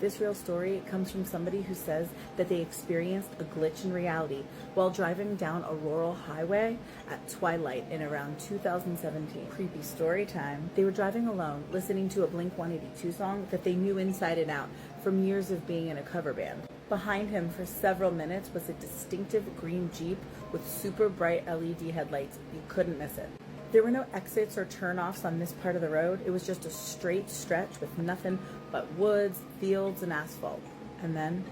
This real story comes from somebody who says that they experienced a glitch in reality while driving down a rural highway at twilight in around 2017. Creepy story time. They were driving alone, listening to a Blink-182 song that they knew inside and out from years of being in a cover band. Behind him for several minutes was a distinctive green Jeep with super bright LED headlights. You couldn't miss it. There were no exits or turnoffs on this part of the road. It was just a straight stretch with nothing but woods, fields, and asphalt. And then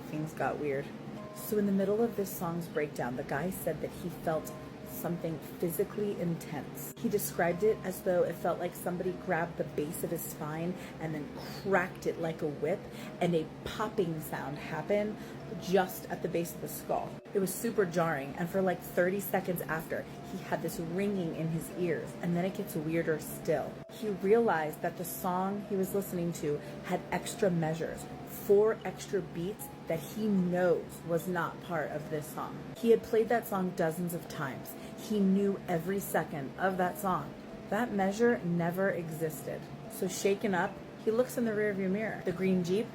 things got weird. So in the middle of this song's breakdown, the guy said that he felt something physically intense. He described it as though it felt like somebody grabbed the base of his spine and then cracked it like a whip, and a popping sound happened just at the base of the skull. It was super jarring, and for like 30 seconds after, he had this ringing in his ears, and then it gets weirder still. He realized that the song he was listening to had extra measures, 4 extra beats that he knows was not part of this song. He had played that song dozens of times. He knew every second of that song. That measure never existed. So shaken up, he looks in the rearview mirror. The green Jeep,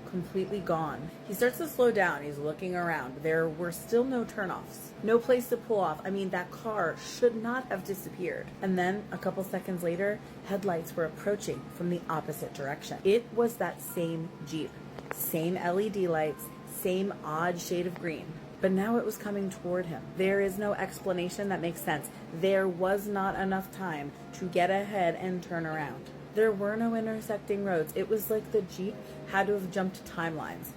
completely gone. He starts to slow down. He's looking around. There were still no turnoffs. No place to pull off. I mean, that car should not have disappeared. And then, a couple seconds later, headlights were approaching from the opposite direction. It was that same Jeep. Same LED lights, same odd shade of green. But now it was coming toward him. There is no explanation that makes sense. There was not enough time to get ahead and turn around. There were no intersecting roads. It was like the Jeep had to have jumped timelines.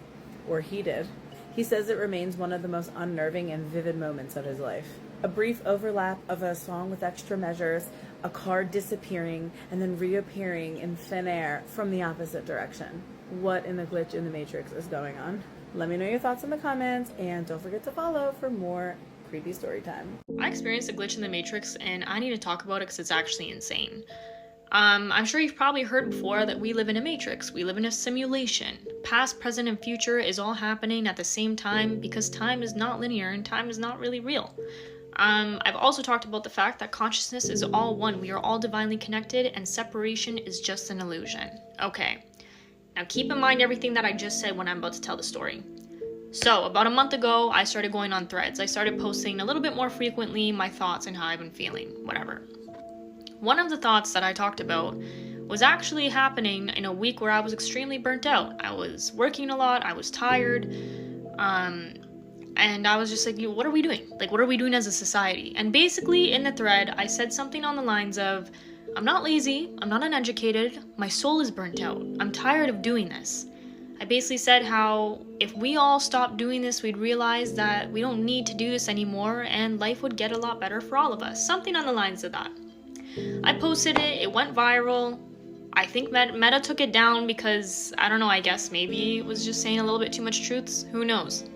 Or he did. He says it remains one of the most unnerving and vivid moments of his life. A brief overlap of a song with extra measures, a car disappearing, and then reappearing in thin air from the opposite direction. What in the glitch in the Matrix is going on? Let me know your thoughts in the comments, and don't forget to follow for more creepy story time. I experienced a glitch in the Matrix, and I need to talk about it because it's actually insane. I'm sure you've probably heard before that we live in a matrix. We live in a simulation. Past, present, and future is all happening at the same time because time is not linear and time is not really real. I've also talked about the fact that consciousness is all one. We are all divinely connected, and separation is just an illusion. Okay. Now keep in mind everything that I just said when I'm about to tell the story. So, about a month ago, I started going on Threads. I started posting a little bit more frequently my thoughts and how I've been feeling, whatever. One of the thoughts that I talked about was actually happening in a week where I was extremely burnt out. I was working a lot, I was tired, and I was just like, what are we doing? Like, what are we doing as a society? And basically, in the thread, I said something on the lines of, I'm not lazy, I'm not uneducated, my soul is burnt out, I'm tired of doing this. I basically said how if we all stopped doing this, we'd realize that we don't need to do this anymore and life would get a lot better for all of us. Something on the lines of that. I posted it, it went viral. I think Meta took it down because, I don't know, I guess maybe it was just saying a little bit too much truths, who knows.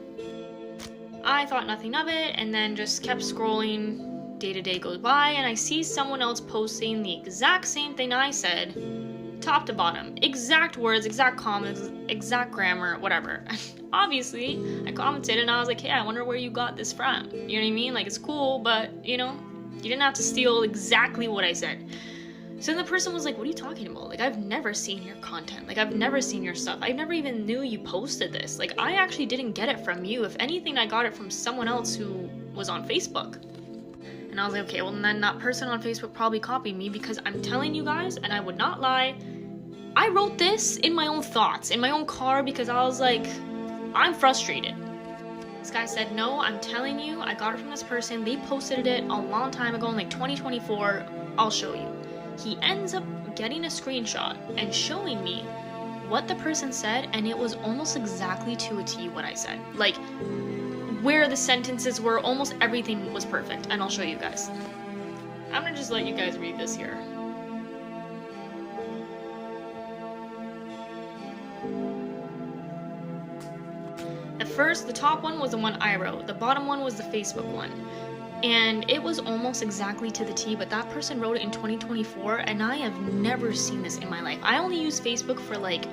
I thought nothing of it and then just kept scrolling. Day to day goes by and I see someone else posting the exact same thing I said, top to bottom, exact words, exact comments, exact grammar, whatever. Obviously, I commented and I was like, hey, I wonder where you got this from. You know what I mean? Like, it's cool, but, you know, you didn't have to steal exactly what I said. So then the person was like, what are you talking about? Like, I've never seen your content. Like, I've never seen your stuff. I never even knew you posted this. Like, I actually didn't get it from you. If anything, I got it from someone else who was on Facebook. And I was like, okay, well then that person on Facebook probably copied me because I'm telling you guys, and I would not lie, I wrote this in my own thoughts, in my own car because I was like, I'm frustrated. This guy said, no, I'm telling you, I got it from this person. They posted it a long time ago in like 2024. I'll show you. He ends up getting a screenshot and showing me what the person said, and it was almost exactly to a T what I said. Like, where the sentences were, almost everything was perfect, and I'll show you guys. I'm gonna just let you guys read this here. At first, the top one was the one I wrote, the bottom one was the Facebook one. And it was almost exactly to the T, but that person wrote it in 2024, and I have never seen this in my life. I only use Facebook for, like,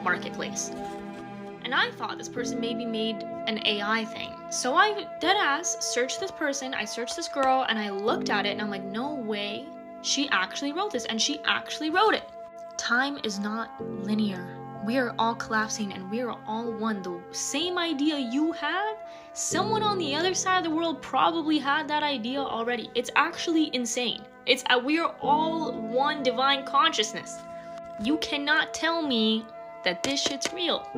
Marketplace. And I thought this person maybe made an AI thing. So I deadass searched this person, I searched this girl, and I looked at it and I'm like, no way, she actually wrote this, and she actually wrote it. Time is not linear. We are all collapsing and we are all one. The same idea you have, someone on the other side of the world probably had that idea already. It's actually insane. We are all one divine consciousness. You cannot tell me that this shit's real.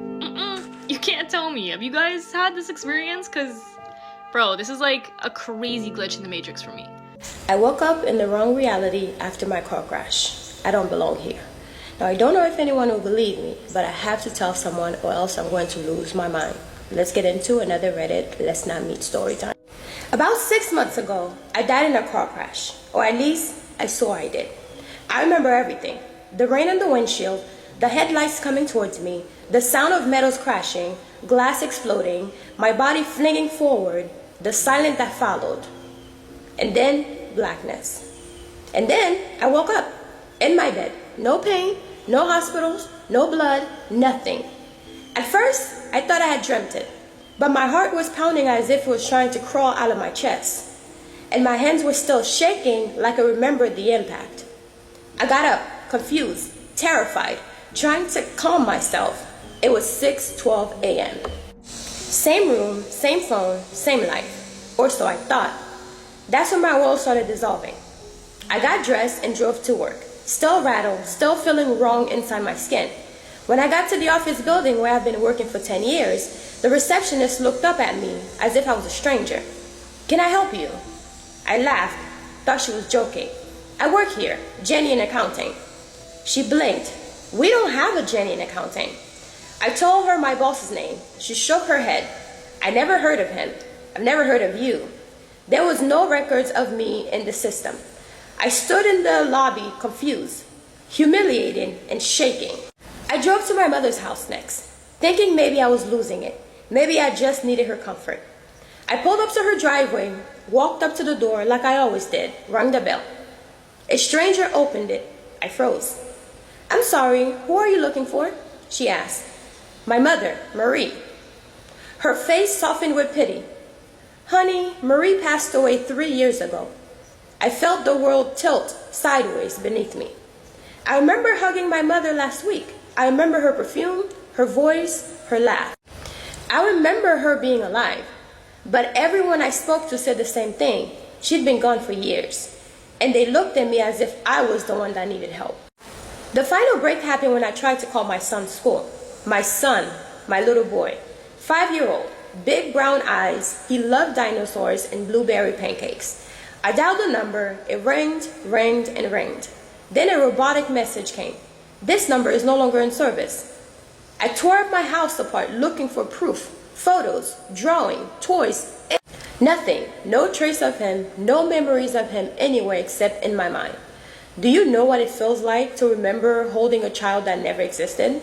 You can't tell me. Have you guys had this experience? Cause, bro, this is like a crazy glitch in the Matrix for me. I woke up in the wrong reality after my car crash. I don't belong here. Now, I don't know if anyone will believe me, but I have to tell someone or else I'm going to lose my mind. Let's get into another Reddit Let's Not Meet story time. About 6 months ago, I died in a car crash, or at least I swore I did. I remember everything. The rain on the windshield, the headlights coming towards me, the sound of metals crashing, glass exploding, my body flinging forward, the silence that followed. And then blackness. And then I woke up in my bed. No pain, no hospitals, no blood, nothing. At first, I thought I had dreamt it, but my heart was pounding as if it was trying to crawl out of my chest. And my hands were still shaking like I remembered the impact. I got up, confused, terrified, trying to calm myself. It was 6:12 a.m. Same room, same phone, same life. Or so I thought. That's when my world started dissolving. I got dressed and drove to work, still rattled, still feeling wrong inside my skin. When I got to the office building where I've been working for 10 years, the receptionist looked up at me as if I was a stranger. "Can I help you?" I laughed, thought she was joking. "I work here, Jenny in accounting." She blinked. "We don't have a Jenny in accounting." I told her my boss's name. She shook her head. "I never heard of him. I've never heard of you." There was no records of me in the system. I stood in the lobby, confused, humiliated, and shaking. I drove to my mother's house next, thinking maybe I was losing it. Maybe I just needed her comfort. I pulled up to her driveway, walked up to the door like I always did, rang the bell. A stranger opened it. I froze. "I'm sorry, who are you looking for?" she asked. "My mother, Marie." Her face softened with pity. "Honey, Marie passed away 3 years ago." I felt the world tilt sideways beneath me. I remember hugging my mother last week. I remember her perfume, her voice, her laugh. I remember her being alive. But everyone I spoke to said the same thing. She'd been gone for years. And they looked at me as if I was the one that needed help. The final break happened when I tried to call my son's school. My son, my little boy, 5-year-old, big brown eyes. He loved dinosaurs and blueberry pancakes. I dialed the number. It ranged, and ranged. Then a robotic message came. "This number is no longer in service." I tore up my house apart looking for proof, photos, drawing, toys, nothing. No trace of him, no memories of him anywhere except in my mind. Do you know what it feels like to remember holding a child that never existed?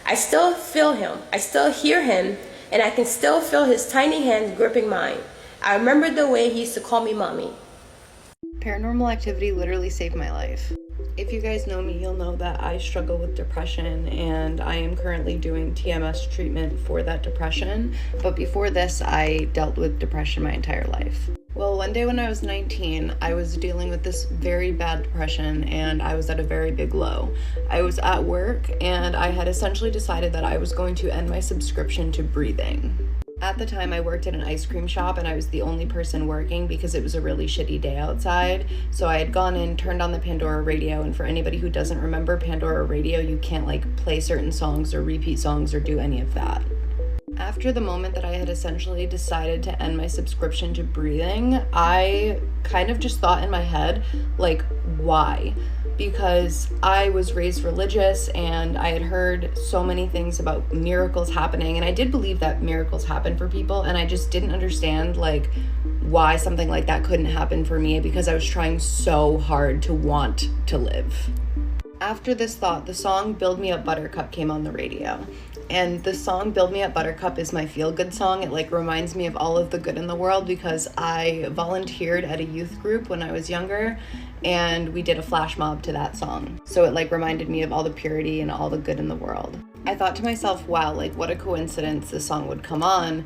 I still feel him. I still hear him. And I can still feel his tiny hands gripping mine. I remember the way he used to call me mommy. Paranormal activity literally saved my life. If you guys know me, you'll know that I struggle with depression and I am currently doing TMS treatment for that depression. But before this, I dealt with depression my entire life. Well, one day when I was 19, I was dealing with this very bad depression and I was at a very big low. I was at work and I had essentially decided that I was going to end my subscription to breathing. At the time, I worked at an ice cream shop and I was the only person working because it was a really shitty day outside. So I had gone in, turned on the Pandora radio, and for anybody who doesn't remember Pandora radio, you can't play certain songs or repeat songs or do any of that. After the moment that I had essentially decided to end my subscription to breathing, I kind of just thought in my head, why? Because I was raised religious and I had heard so many things about miracles happening, and I did believe that miracles happen for people, and I just didn't understand why something like that couldn't happen for me because I was trying so hard to want to live. After this thought, the song Build Me Up Buttercup came on the radio. And the song Build Me Up Buttercup is my feel-good song. It reminds me of all of the good in the world because I volunteered at a youth group when I was younger and we did a flash mob to that song. So it reminded me of all the purity and all the good in the world. I thought to myself, wow, what a coincidence this song would come on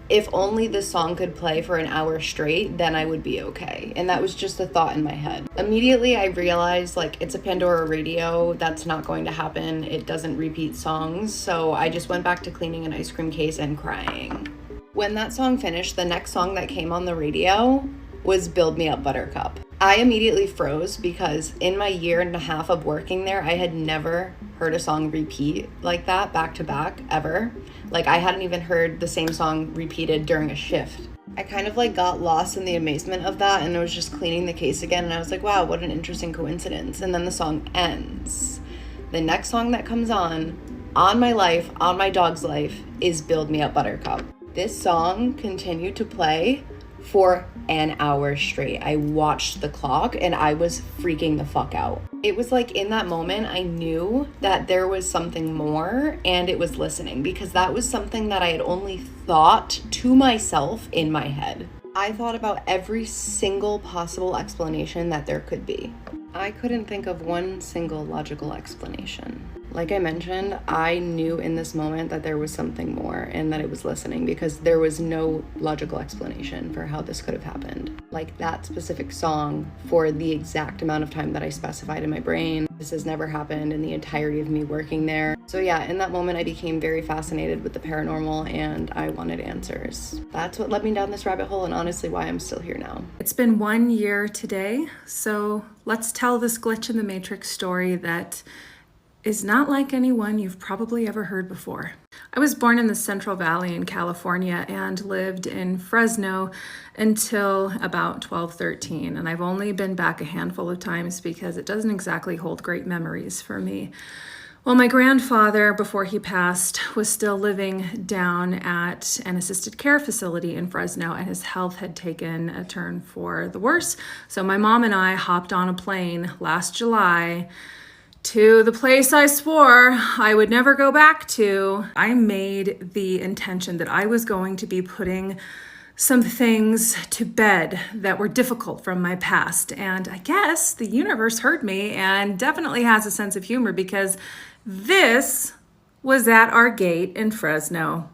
if only the song could play for an hour straight, then I would be okay. And that was just a thought in my head. Immediately I realized, like, it's a Pandora radio. That's not going to happen. It doesn't repeat songs. So I just went back to cleaning an ice cream case and crying. When that song finished, the next song that came on the radio was Build Me Up Buttercup. I immediately froze because in my year and a half of working there, I had never heard a song repeat like that back to back ever. Like, I hadn't even heard the same song repeated during a shift. I kind of like got lost in the amazement of that, and I was just cleaning the case again, and I was like, wow, what an interesting coincidence. And then the song ends. The next song that comes on my life, on my dog's life, is Build Me Up Buttercup. This song continued to play for an hour straight. I watched the clock and I was freaking the fuck out. It was like in that moment, I knew that there was something more and it was listening, because that was something that I had only thought to myself in my head. I thought about every single possible explanation that there could be. I couldn't think of one single logical explanation. Like I mentioned, I knew in this moment that there was something more and that it was listening, because there was no logical explanation for how this could have happened. Like that specific song for the exact amount of time that I specified in my brain. This has never happened in the entirety of me working there. So yeah, in that moment I became very fascinated with the paranormal and I wanted answers. That's what led me down this rabbit hole, and honestly why I'm still here now. It's been 1 year today, so let's tell this glitch in the Matrix story that is not like anyone you've probably ever heard before. I was born in the Central Valley in California and lived in Fresno until about 12, 13. And I've only been back a handful of times because it doesn't exactly hold great memories for me. Well, my grandfather, before he passed, was still living down at an assisted care facility in Fresno, and his health had taken a turn for the worse. So my mom and I hopped on a plane last July to the place I swore I would never go back to. I made the intention that I was going to be putting some things to bed that were difficult from my past. And I guess the universe heard me and definitely has a sense of humor, because this was at our gate in Fresno.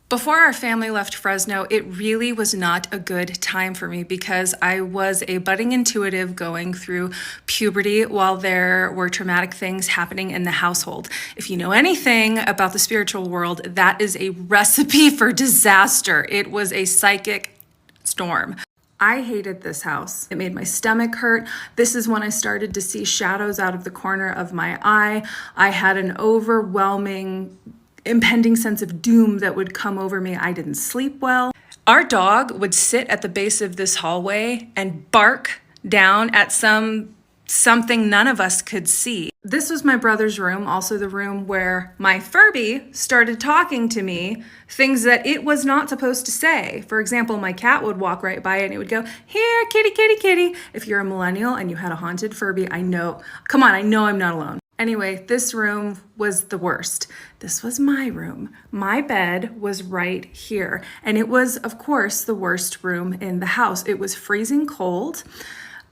Before our family left Fresno, it really was not a good time for me because I was a budding intuitive going through puberty while there were traumatic things happening in the household. If you know anything about the spiritual world, that is a recipe for disaster. It was a psychic storm. I hated this house. It made my stomach hurt. This is when I started to see shadows out of the corner of my eye. I had an overwhelming impending sense of doom that would come over me. I didn't sleep well. Our dog would sit at the base of this hallway and bark down at something none of us could see. This was my brother's room, also the room where my Furby started talking to me, things that it was not supposed to say. For example, my cat would walk right by it and it would go, "Here, kitty, kitty, kitty." If you're a millennial and you had a haunted Furby, I know I'm not alone. Anyway, this room was the worst. This was my room. My bed was right here. And it was, of course, the worst room in the house. It was freezing cold.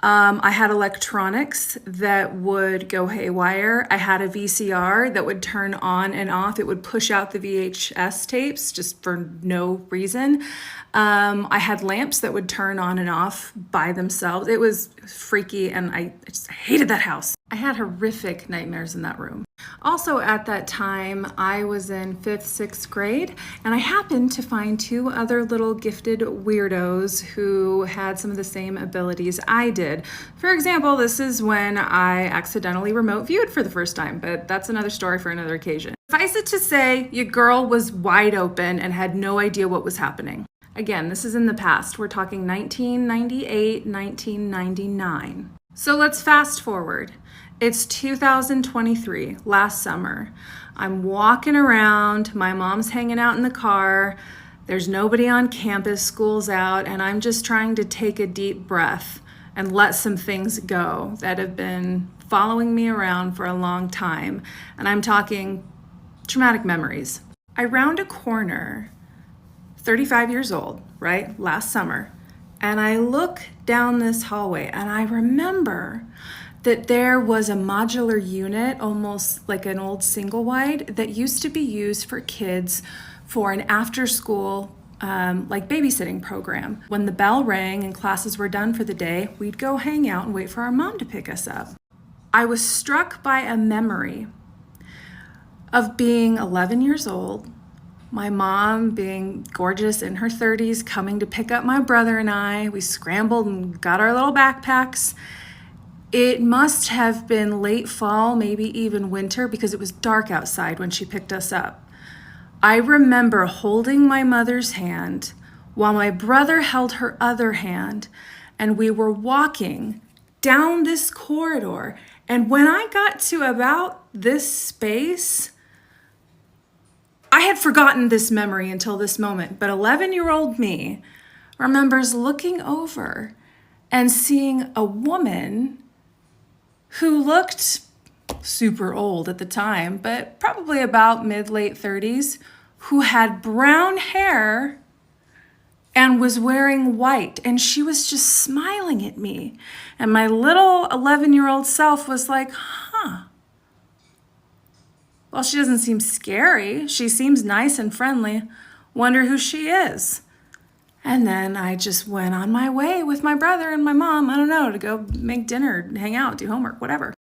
I had electronics that would go haywire. I had a VCR that would turn on and off. It would push out the VHS tapes just for no reason. I had lamps that would turn on and off by themselves. It was freaky, and I just hated that house. I had horrific nightmares in that room. Also at that time, I was in 5th, 6th grade, and I happened to find 2 other little gifted weirdos who had some of the same abilities I did. For example, this is when I accidentally remote viewed for the first time, but that's another story for another occasion. Suffice it to say, your girl was wide open and had no idea what was happening. Again, this is in the past. We're talking 1998, 1999. So let's fast forward. It's 2023, last summer. I'm walking around, my mom's hanging out in the car, there's nobody on campus, school's out, and I'm just trying to take a deep breath and let some things go that have been following me around for a long time. And I'm talking traumatic memories. I round a corner, 35 years old, right? Last summer. And I look down this hallway and I remember that there was a modular unit, almost like an old single wide, that used to be used for kids for an after school like babysitting program. When the bell rang and classes were done for the day, we'd go hang out and wait for our mom to pick us up. I was struck by a memory of being 11 years old, my mom being gorgeous in her 30s, coming to pick up my brother and I. We scrambled and got our little backpacks. It must have been late fall, maybe even winter, because it was dark outside when she picked us up. I remember holding my mother's hand while my brother held her other hand, and we were walking down this corridor. And when I got to about this space, I had forgotten this memory until this moment, but 11-year-old me remembers looking over and seeing a woman who looked super old at the time, but probably about mid-late 30s, who had brown hair and was wearing white, and she was just smiling at me. And my little 11-year-old self was like, well, she doesn't seem scary. She seems nice and friendly. Wonder who she is. And then I just went on my way with my brother and my mom, I don't know, to go make dinner, hang out, do homework, whatever.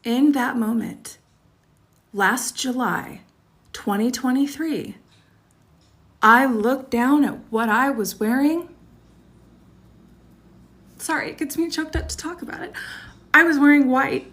In that moment, last July, 2023, I looked down at what I was wearing. Sorry, it gets me choked up to talk about it. I was wearing white.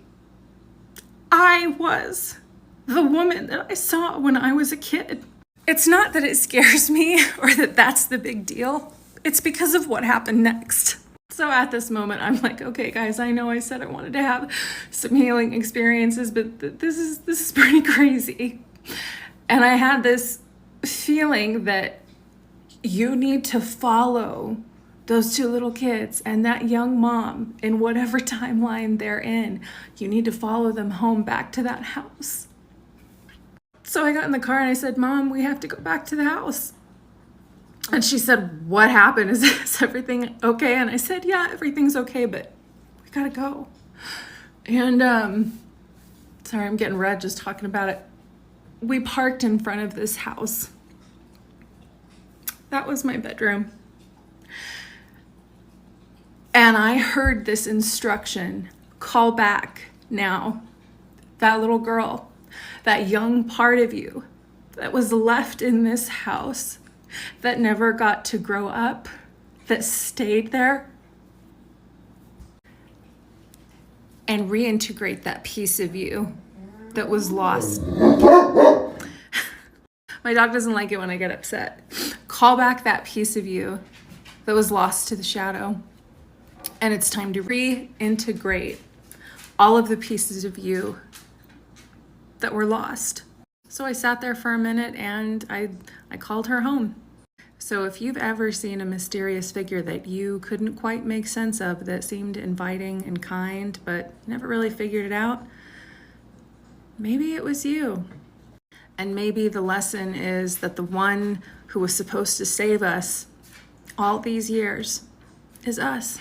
I was the woman that I saw when I was a kid. It's not that it scares me or that that's the big deal. It's because of what happened next. So at this moment, I'm like, okay, guys, I know I said I wanted to have some healing experiences, but this is pretty crazy. And I had this feeling that you need to follow those two little kids and that young mom in whatever timeline they're in. You need to follow them home back to that house. So I got in the car and I said, Mom, we have to go back to the house. And she said, what happened? Is everything okay? And I said, yeah, everything's okay, but we gotta go. And sorry, I'm getting red just talking about it. We parked in front of this house. That was my bedroom. And I heard this instruction, call back now. That little girl, that young part of you that was left in this house, that never got to grow up, that stayed there, and reintegrate that piece of you that was lost. My dog doesn't like it when I get upset. Call back that piece of you that was lost to the shadow. And it's time to reintegrate all of the pieces of you that were lost. So I sat there for a minute and I called her home. So if you've ever seen a mysterious figure that you couldn't quite make sense of, that seemed inviting and kind, but never really figured it out, maybe it was you. And maybe the lesson is that the one who was supposed to save us all these years is us.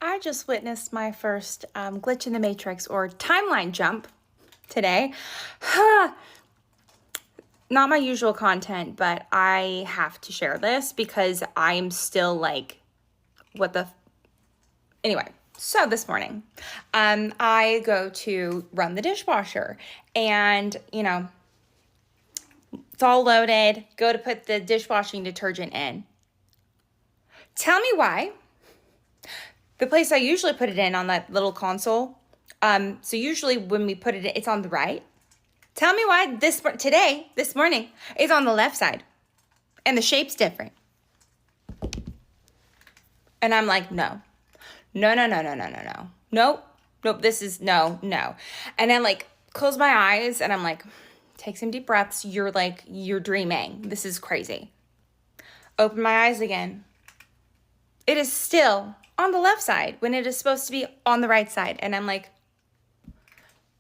I just witnessed my first glitch in the matrix or timeline jump today. Not my usual content, but I have to share this because I'm still like, what the... Anyway, so this morning, I go to run the dishwasher and, you know, it's all loaded, go to put the dishwashing detergent in. Tell me why. The place I usually put it in on that little console, so usually when we put it in, it's on the right. Tell me why this morning, it's on the left side. And the shape's different. And I'm like, no. Nope, this is, no. And then like, close my eyes and I'm like, take some deep breaths. You're dreaming. This is crazy. Open my eyes again. It is still on the left side when it is supposed to be on the right side. And I'm like,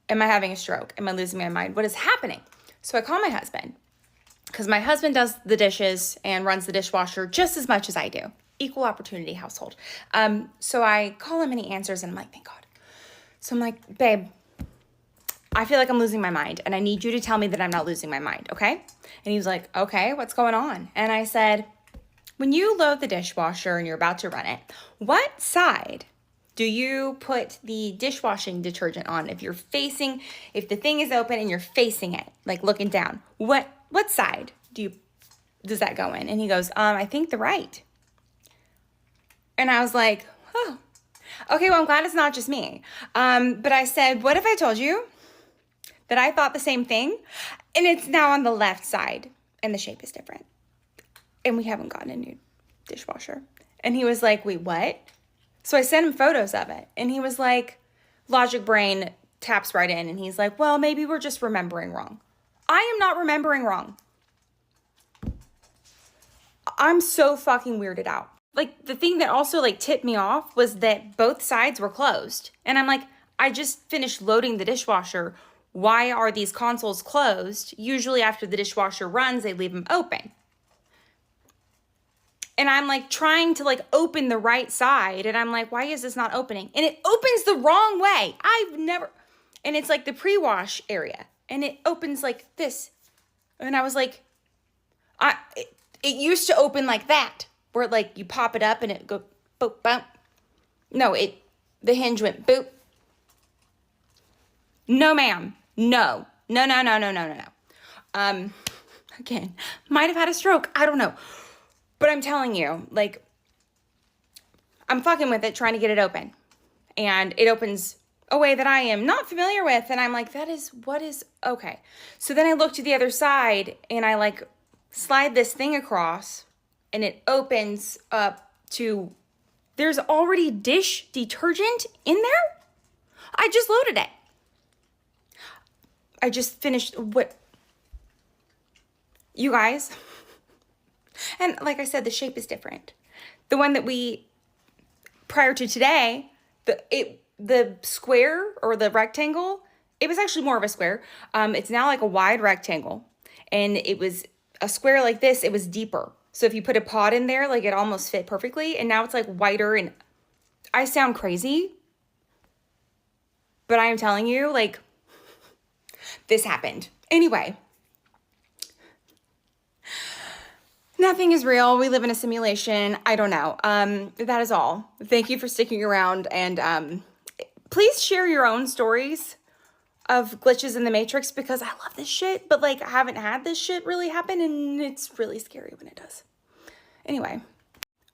am I having a stroke? Am I losing my mind? What is happening? So I call my husband because my husband does the dishes and runs the dishwasher just as much as I do. Equal opportunity household. So I call him and he answers and I'm like, thank God. So I'm like, babe, I feel like I'm losing my mind and I need you to tell me that I'm not losing my mind, okay? And he was like, okay, what's going on? And I said, When you load the dishwasher and you're about to run it, what side do you put the dishwashing detergent on? If the thing is open and you're facing it, like looking down, what side does that go in? And he goes, I think the right. And I was like, oh, okay, well, I'm glad it's not just me. But I said, what if I told you that I thought the same thing and it's now on the left side and the shape is different and we haven't gotten a new dishwasher? And he was like, wait, what? So I sent him photos of it and he was like, logic brain taps right in and he's like, well, maybe we're just remembering wrong. I am not remembering wrong. I'm so fucking weirded out. Like, the thing that also, like, tipped me off was that both sides were closed. And I'm like, I just finished loading the dishwasher. Why are these consoles closed? Usually after the dishwasher runs, they leave them open. And I'm, like, trying to, like, open the right side. And I'm like, why is this not opening? And it opens the wrong way. And it's, like, the pre-wash area. And it opens like this. And I was like, it used to open like that. Where, like, you pop it up and it go boop, bump. No, the hinge went boop. No, ma'am. No. Again, might have had a stroke. I don't know. But I'm telling you, like, I'm fucking with it, trying to get it open. And it opens a way that I am not familiar with. And I'm like, okay. So then I look to the other side and I, like, slide this thing across. And it opens up to, there's already dish detergent in there? I just loaded it. I just finished, you guys. And like I said, the shape is different. The one that prior to today, the square or the rectangle, it was actually more of a square. It's now like a wide rectangle. And it was a square like this, it was deeper. So if you put a pot in there, like it almost fit perfectly. And now it's like whiter and I sound crazy. But I am telling you, like, this happened. Anyway. Nothing is real. We live in a simulation. I don't know. That is all. Thank you for sticking around. And please share your own stories of glitches in the Matrix because I love this shit, but like I haven't had this shit really happen and it's really scary when it does. Anyway,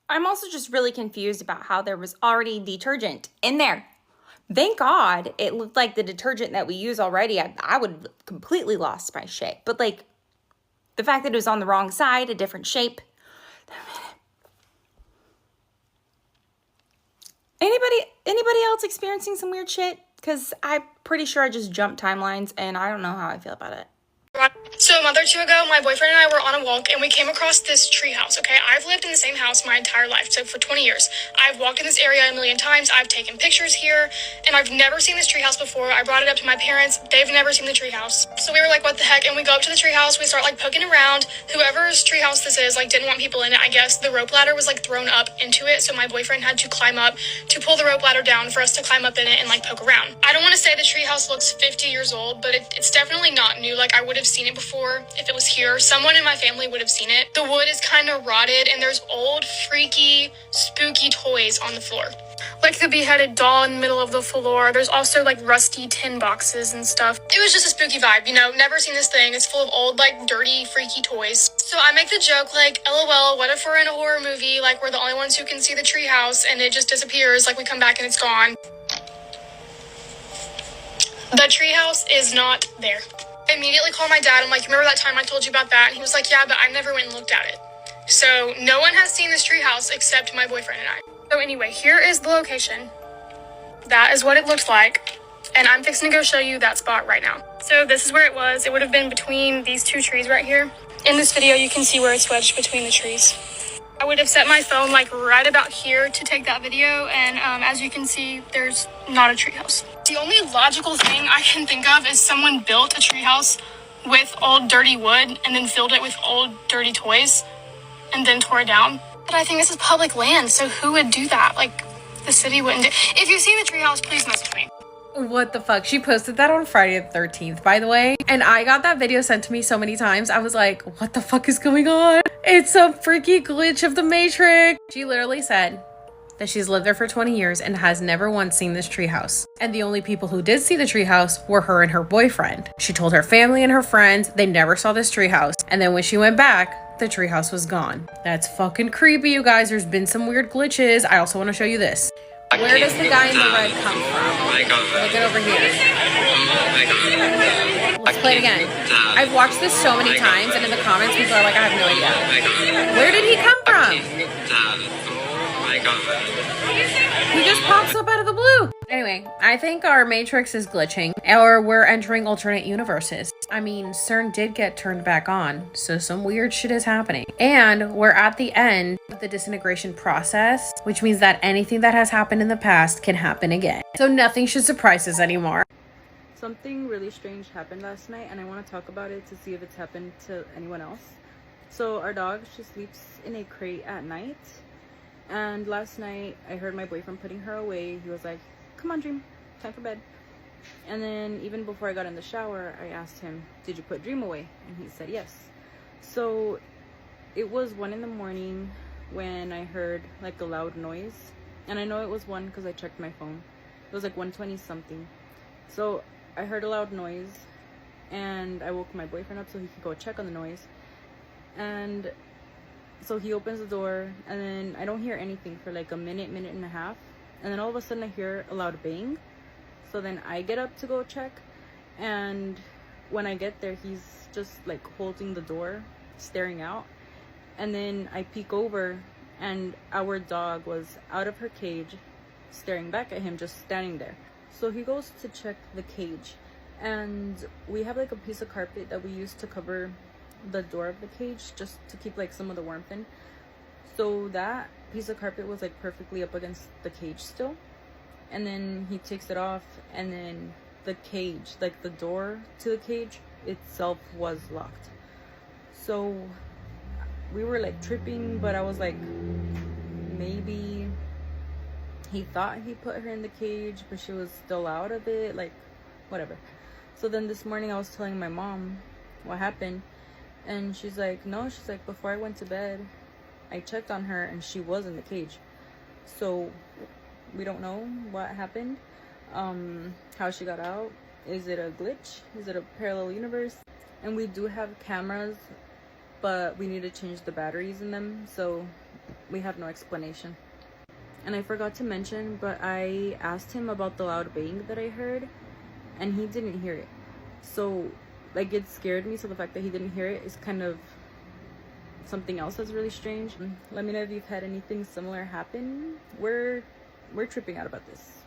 I'm also just really confused about how there was already detergent in there. Thank God it looked like the detergent that we use already. I would have completely lost my shit. But like the fact that it was on the wrong side, a different shape. Anybody else experiencing some weird shit? Because I'm pretty sure I just jumped timelines and I don't know how I feel about it. So a month or two ago, my boyfriend and I were on a walk and we came across this tree house, okay? I've lived in the same house my entire life, so for 20 years. I've walked in this area a million times, I've taken pictures here, and I've never seen this tree house before. I brought it up to my parents, they've never seen the tree house. So we were like, what the heck? And we go up to the tree house, we start like poking around. Whoever's tree house this is, like didn't want people in it, I guess. The rope ladder was like thrown up into it, so my boyfriend had to climb up to pull the rope ladder down for us to climb up in it and like poke around. I don't want to say the tree house looks 50 years old, but it's definitely not new. Like I would have seen it before if it was here. Someone in my family would have seen it. The wood is kind of rotted and there's old, freaky, spooky toys on the floor. Like the beheaded doll in the middle of the floor. There's also like rusty tin boxes and stuff. It was just a spooky vibe, you know, never seen this thing. It's full of old, like dirty, freaky toys. So I make the joke like, LOL, what if we're in a horror movie? Like we're the only ones who can see the treehouse and it just disappears. Like we come back and it's gone. The treehouse is not there. I immediately called my dad. I'm like, remember that time I told you about that? And he was like, yeah, but I never went and looked at it. So no one has seen this treehouse except my boyfriend and I. So anyway, here is the location. That is what it looked like. And I'm fixing to go show you that spot right now. So this is where it was. It would have been between these two trees right here. In this video, you can see where it's wedged between the trees. I would have set my phone like right about here to take that video. And as you can see, there's not a treehouse. The only logical thing I can think of is someone built a treehouse with old dirty wood and then filled it with old dirty toys and then tore it down. But I think this is public land, so who would do that? Like, the city wouldn't do. If you've seen the treehouse, please message me. What the fuck? She posted that on Friday the 13th, by the way. And I got that video sent to me so many times. I was like, what the fuck is going on? It's a freaky glitch of the Matrix. She literally said that she's lived there for 20 years and has never once seen this treehouse. And the only people who did see the treehouse were her and her boyfriend. She told her family and her friends they never saw this treehouse. And then when she went back, the treehouse was gone. That's fucking creepy, you guys. There's been some weird glitches. I also want to show you this. Where does the guy in the red come from? Look at over here. Let's play it again. I've watched this so many times, and in the comments, people are like, I have no idea. Where did he come from? He just pops up out of the blue. Anyway, I think our Matrix is glitching, or we're entering alternate universes. I mean, CERN did get turned back on, so some weird shit is happening. And we're at the end of the disintegration process, which means that anything that has happened in the past can happen again. So nothing should surprise us anymore. Something really strange happened last night, and I want to talk about it to see if it's happened to anyone else. So our dog, she sleeps in a crate at night, and last night I heard my boyfriend putting her away. He was like, come on, Dream, time for bed. And then even before I got in the shower, I asked him, did you put Dream away? And he said yes. So it was 1 a.m. when I heard like a loud noise, and I know it was 1 because I checked my phone. It was like 1:20 something. So I heard a loud noise, and I woke my boyfriend up so he could go check on the noise. And so he opens the door, and then I don't hear anything for like a minute and a half. And then all of a sudden I hear a loud bang. So then I get up to go check, and when I get there, he's just like holding the door, staring out. And then I peek over, and our dog was out of her cage, staring back at him, just standing there. So he goes to check the cage, and we have like a piece of carpet that we use to cover the door of the cage, just to keep like some of the warmth in. So that piece of carpet was like perfectly up against the cage still. And then he takes it off, and then the cage, like the door to the cage itself, was locked. So we were like tripping, but I was like, maybe he thought he put her in the cage, but she was still out of it, like whatever. So then this morning I was telling my mom what happened, and she's like, no, she's like, before I went to bed, I checked on her and she was in the cage. So we don't know what happened, how she got out. Is it a glitch? Is it a parallel universe? And we do have cameras, but we need to change the batteries in them, so we have no explanation. And I forgot to mention, but I asked him about the loud bang that I heard, and he didn't hear it. So like, it scared me. So the fact that he didn't hear it is kind of something else that's really strange. Let me know if you've had anything similar happen. We're tripping out about this.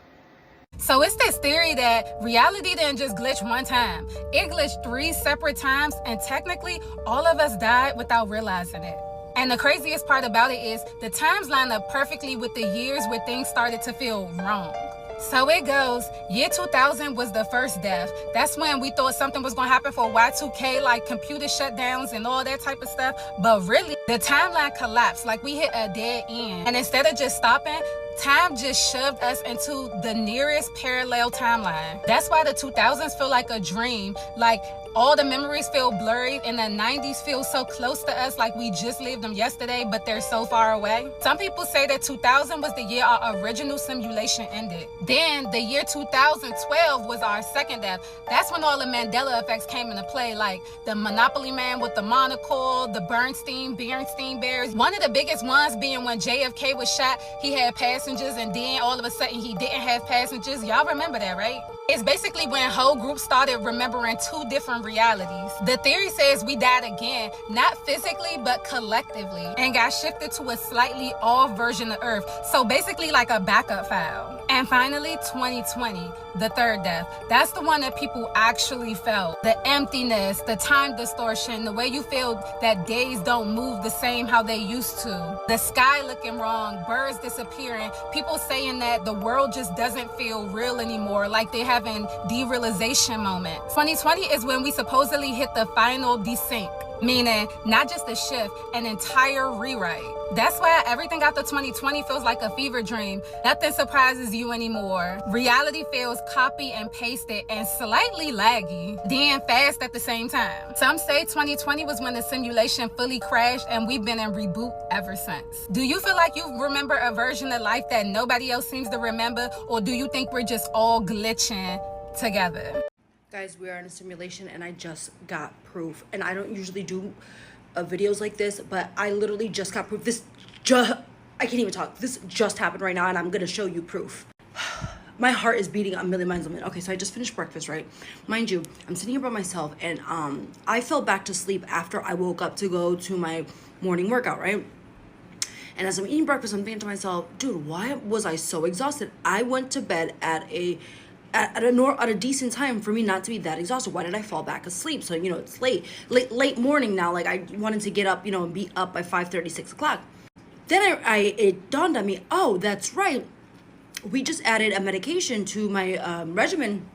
So it's this theory that reality didn't just glitch one time. It glitched 3 separate times, and technically all of us died without realizing it. And the craziest part about it is the times line up perfectly with the years where things started to feel wrong. So it goes, year 2000 was the first death. That's when we thought something was going to happen for Y2K, like computer shutdowns and all that type of stuff. But really, the timeline collapsed, like we hit a dead end. And instead of just stopping, time just shoved us into the nearest parallel timeline. That's why the 2000s feel like a dream. Like, all the memories feel blurry, and the 90s feel so close to us, like we just lived them yesterday, but they're so far away. Some people say that 2000 was the year our original simulation ended. Then the year 2012 was our second death. That's when all the Mandela effects came into play, like the Monopoly Man with the monocle, the Bernstein Bears. One of the biggest ones being when JFK was shot, he had passengers, and then all of a sudden he didn't have passengers. Y'all remember that, right? It's basically when whole groups started remembering 2 different realities. The theory says we died again, not physically, but collectively, and got shifted to a slightly off version of Earth. So basically like a backup file. And finally, 2020, the third death. That's the one that people actually felt. The emptiness, the time distortion, the way you feel that days don't move the same how they used to. The sky looking wrong, birds disappearing, people saying that the world just doesn't feel real anymore, like they having derealization moments. 2020 is when we supposedly hit the final desync, meaning not just a shift, an entire rewrite. That's why everything after 2020 feels like a fever dream. Nothing surprises you anymore. Reality feels copy and pasted and slightly laggy, then fast at the same time. Some say 2020 was when the simulation fully crashed and we've been in reboot ever since. Do you feel like you remember a version of life that nobody else seems to remember, or do you think we're just all glitching together? Guys, we are in a simulation and I just got proof. And I don't usually do videos like this, but I literally just got proof. I can't even talk. This just happened right now and I'm gonna show you proof. My heart is beating a million miles a minute. Okay, so I just finished breakfast, right? Mind you, I'm sitting here by myself and I fell back to sleep after I woke up to go to my morning workout, right? And as I'm eating breakfast, I'm thinking to myself, dude, why was I so exhausted? I went to bed at a decent time for me not to be that exhausted. Why did I fall back asleep? So, you know, it's late morning now. Like, I wanted to get up, you know, and be up by 5:30, 6 o'clock. Then it dawned on me, oh, that's right. We just added a medication to my regimen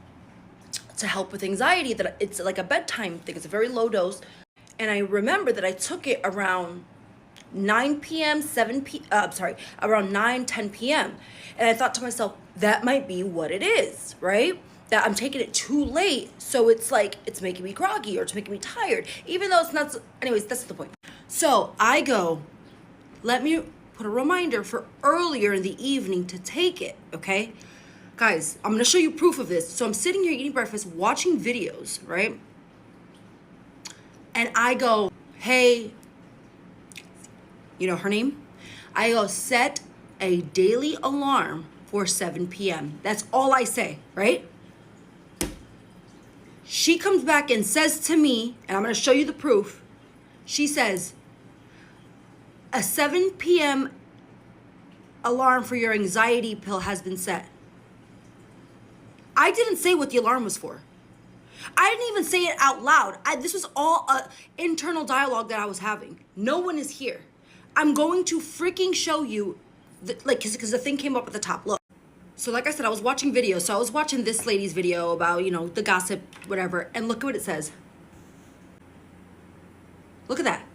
to help with anxiety. That it's like a bedtime thing. It's a very low dose. And I remember that I took it around 9 p.m., around 9, 10 p.m. And I thought to myself, that might be what it is, right? That I'm taking it too late. So it's like, it's making me groggy or it's making me tired, even though it's not. Anyways, that's the point. So I go, let me put a reminder for earlier in the evening to take it, okay? Guys, I'm gonna show you proof of this. So I'm sitting here eating breakfast, watching videos, right? And I go, hey, you know her name? I go, set a daily alarm for 7 p.m. That's all I say, right? She comes back and says to me, and I'm gonna show you the proof. She says, a 7 p.m. alarm for your anxiety pill has been set. I didn't say what the alarm was for. I didn't even say it out loud. This was all an internal dialogue that I was having. No one is here. I'm going to freaking show you, because the thing came up at the top. Look. So like I said, I was watching videos. So I was watching this lady's video about, you know, the gossip, whatever. And look at what it says. Look at that.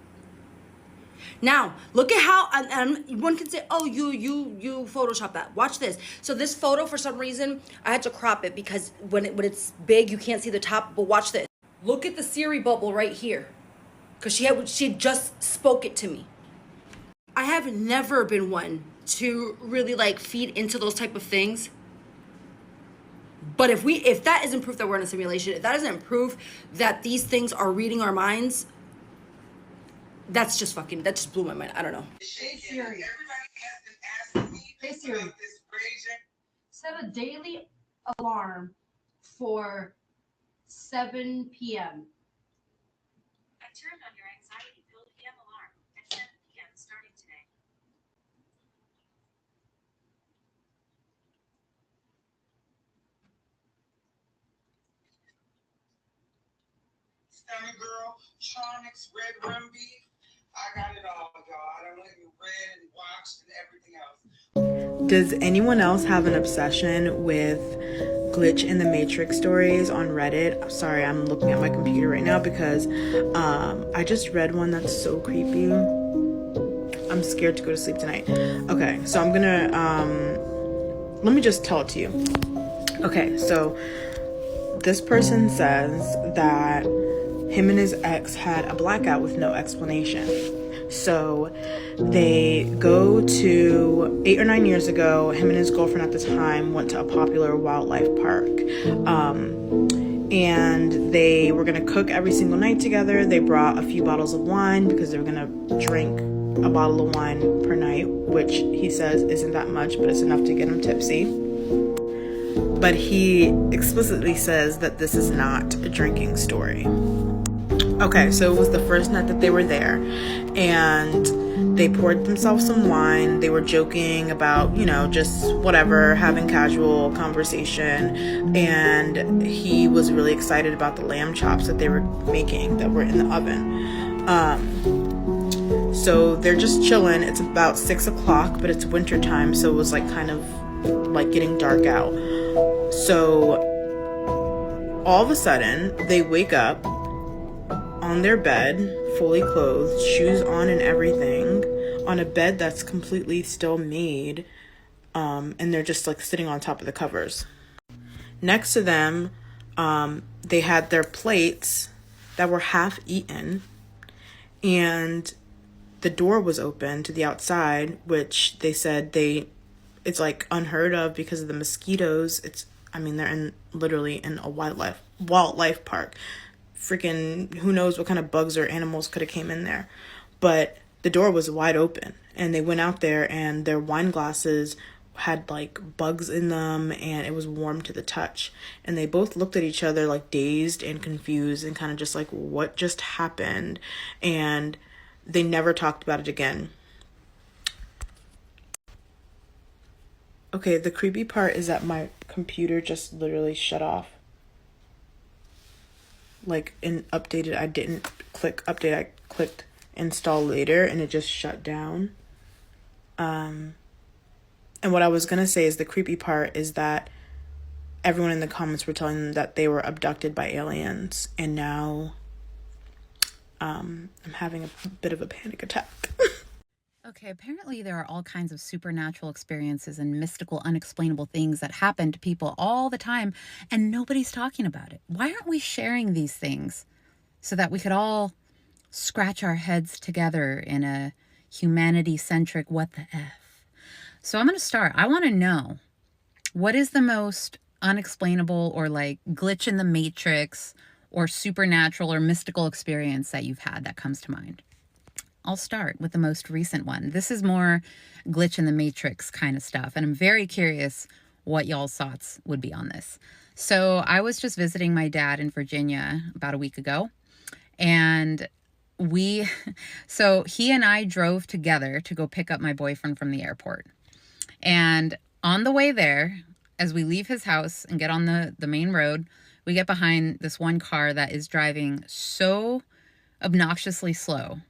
Now, look at how, and one can say, oh, you Photoshop that. Watch this. So this photo, for some reason, I had to crop it because when it's big, you can't see the top. But watch this. Look at the Siri bubble right here. Because she just spoke it to me. I have never been one to really like feed into those type of things. But if that isn't proof that we're in a simulation, if that isn't proof that these things are reading our minds, that just blew my mind. I don't know. Hey Siri. Hey Siri. Set a daily alarm for 7 p.m. I turned on your anxiety pill PM alarm at 7 p.m. starting today. Stomach Girl, Tronics, Red Rum Beef. I got it all, y'all. I don't want to be read and watched and everything else. Does anyone else have an obsession with glitch in the matrix stories on Reddit? Sorry, I'm looking at my computer right now because I just read one that's so creepy. I'm scared to go to sleep tonight. Okay, so I'm gonna let me just tell it to you. Okay, so this person says that him and his ex had a blackout with no explanation. So they go to 8 or 9 years ago, him and his girlfriend at the time went to a popular wildlife park. And they were gonna cook every single night together. They brought a few bottles of wine because they were gonna drink a bottle of wine per night, which he says isn't that much, but it's enough to get him tipsy. But he explicitly says that this is not a drinking story. Okay, so it was the first night that they were there, and they poured themselves some wine. They were joking about, you know, just whatever, having casual conversation, and he was really excited about the lamb chops that they were making that were in the oven. So they're just chilling. It's about 6 o'clock, but it's winter time, so it was like kind of like getting dark out. So all of a sudden they wake up on their bed, fully clothed, shoes on and everything, on a bed that's completely still made, and they're just like sitting on top of the covers. Next to them, they had their plates that were half eaten, and the door was open to the outside, which they said it's like unheard of because of the mosquitoes. They're literally in a wildlife park. Freaking who knows what kind of bugs or animals could have came in there. But the door was wide open, and they went out there, and their wine glasses had like bugs in them, and it was warm to the touch. And they both looked at each other like dazed and confused and kind of just like, what just happened? And they never talked about it again. Okay, the creepy part is that my computer just literally shut off. Like in updated, I didn't click update, I clicked install later, and it just shut down. And what I was gonna say is the creepy part is that everyone in the comments were telling them that they were abducted by aliens, and now I'm having a bit of a panic attack. Okay, apparently there are all kinds of supernatural experiences and mystical, unexplainable things that happen to people all the time, and nobody's talking about it. Why aren't we sharing these things so that we could all scratch our heads together in a humanity-centric what the F? So I'm going to start. I want to know, what is the most unexplainable or like glitch in the matrix or supernatural or mystical experience that you've had that comes to mind? I'll start with the most recent one. This is more glitch in the matrix kind of stuff, and I'm very curious what y'all's thoughts would be on this. So I was just visiting my dad in Virginia about a week ago, and so he and I drove together to go pick up my boyfriend from the airport. And on the way there, as we leave his house and get on the main road, we get behind this one car that is driving so obnoxiously slow.